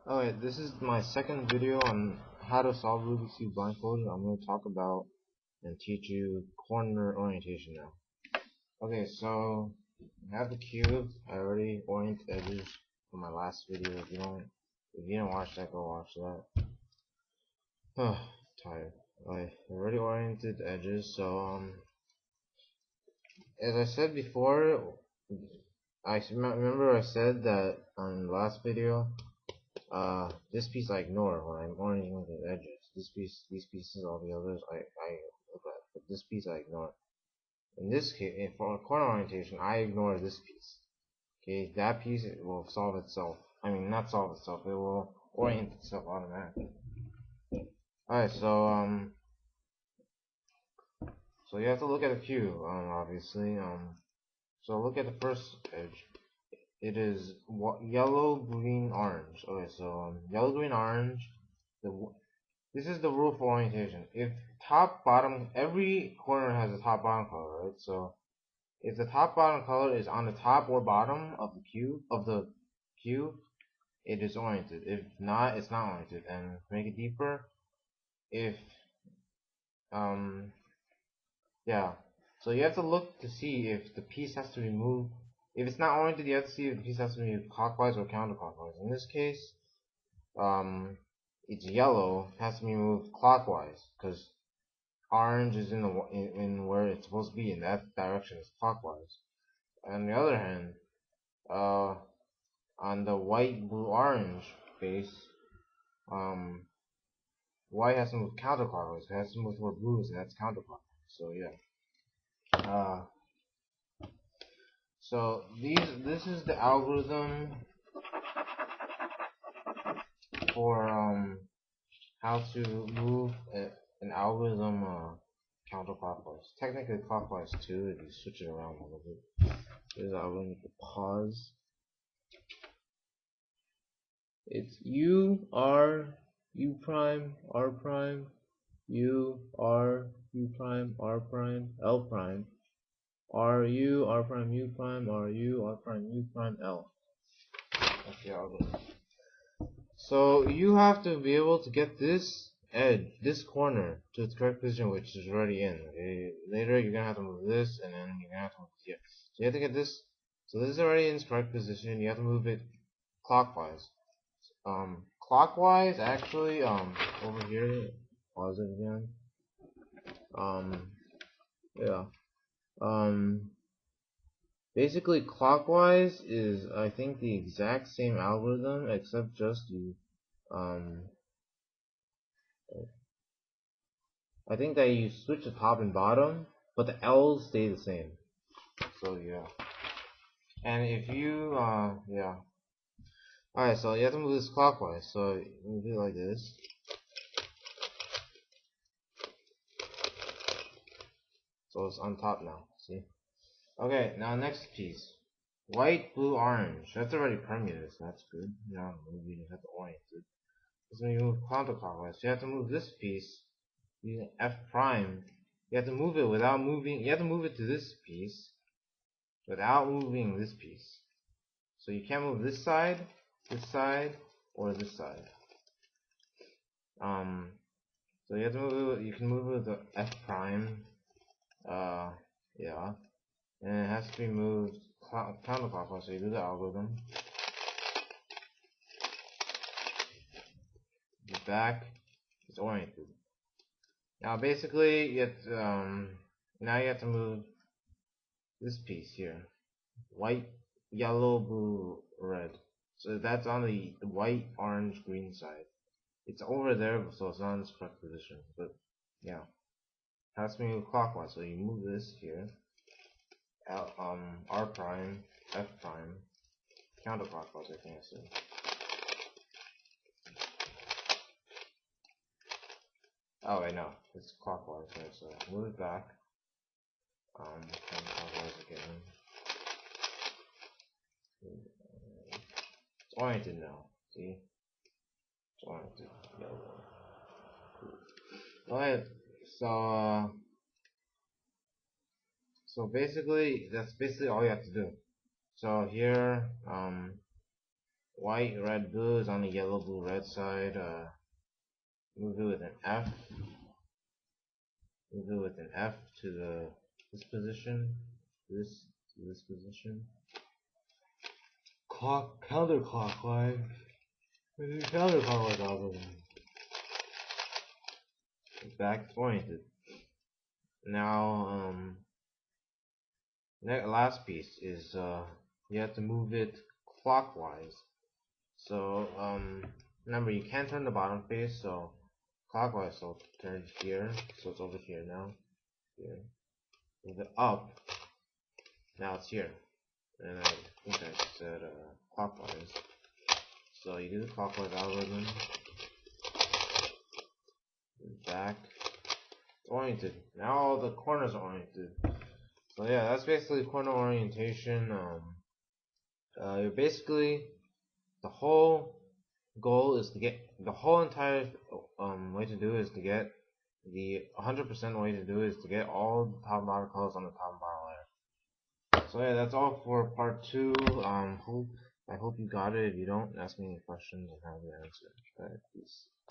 Alright, this is my second video on how to solve Rubik's Cube blindfolded. I'm going to talk about and teach you corner orientation now. Okay, so I have the cube. I already oriented edges from my last video. If you didn't watch that, go watch that. Tired. I already oriented edges. So as I said before, I remember I said that on the last video. This piece I ignore when I'm orienting the edges. These pieces, all the others, I look at, but this piece I ignore. In this case, for corner orientation, I ignore this piece. Okay, that piece will solve itself. I mean, not solve itself. It will orient itself automatically. Alright, so you have to look at the cube, obviously. So look at the first edge. It is yellow, green, orange. Okay, so yellow, green, orange. This is the rule for orientation. If top, bottom, every corner has a top, bottom color, right? So if the top, bottom color is on the top or bottom of the cube, it is oriented. If not, it's not oriented. And to make it deeper, if yeah. So you have to look to see if the piece has to be moved. If it's not oriented, you have to see if the piece has to be moved clockwise or counterclockwise. In this case, it's yellow, has to be moved clockwise because orange is in where it's supposed to be. In that direction is clockwise. On the other hand, on the white, blue, orange base, white has to move counterclockwise. It has to move toward blue, and that's counterclockwise. So yeah. So this is the algorithm for how to move an algorithm counterclockwise. Technically clockwise too if you switch it around a little bit. Here's the algorithm. Pause. It's U R U prime R prime U R U prime R prime L prime R U R prime U prime R U R prime U prime L. That's the algorithm. So you have to be able to get this edge, this corner, to its correct position, which is already in. Okay? Later you're gonna have to move this, and then you're gonna have to move here. So you have to get this. So this is already in its correct position. You have to move it clockwise. Clockwise, actually, over here. Pause it again. Yeah. Basically, clockwise is, I think, the exact same algorithm, except just you, I think that you switch the top and bottom, but the L's stay the same. So yeah. And if you, yeah. Alright, so you have to move this clockwise. So move it like this. So it's on top now. See? Okay, now next piece. White, blue, orange. That's already permuted, so that's good. Now you just have to orient it. So when you move counterclockwise, you have to move this piece using F prime. You have to move it without moving. You have to move it to this piece without moving this piece. So you can't move this side, or this side. So you have to move it. You can move it with the F prime. Yeah, and it has to be moved counterclockwise. So you do the algorithm. The back is oriented. Now basically, now you have to move this piece here. White, yellow, blue, red. So that's on the white, orange, green side. It's over there, so it's not in its correct position. But yeah, it has to be moved clockwise. So you move this here. R prime, F prime, counterclockwise. I think I said. Oh, I know. It's clockwise, right? So move it back. Counterclockwise again. It's oriented now. See? It's oriented. Yellow. Alright, so basically, that's basically all you have to do. So here, white, red, blue is on the yellow, blue, red side. Move it with an F. Move it with an F to this position. This position. Counterclockwise. Counterclockwise algorithm. Back oriented. Now, last piece is you have to move it clockwise. So remember, you can't turn the bottom face, so clockwise. So turn here, so it's over here now. Here, move it up. Now it's here, and I think I said clockwise. So you do the clockwise algorithm. Back. It's oriented. Now all the corners are oriented. So yeah, that's basically corner orientation. You're basically, the whole goal is to get the whole entire way to do is to get the 100% way to do is to get all the top and bottom colors on the top and bottom layer. So yeah, that's all for part 2. I hope you got it. If you don't, ask me any questions and I'll answer. Alright, peace.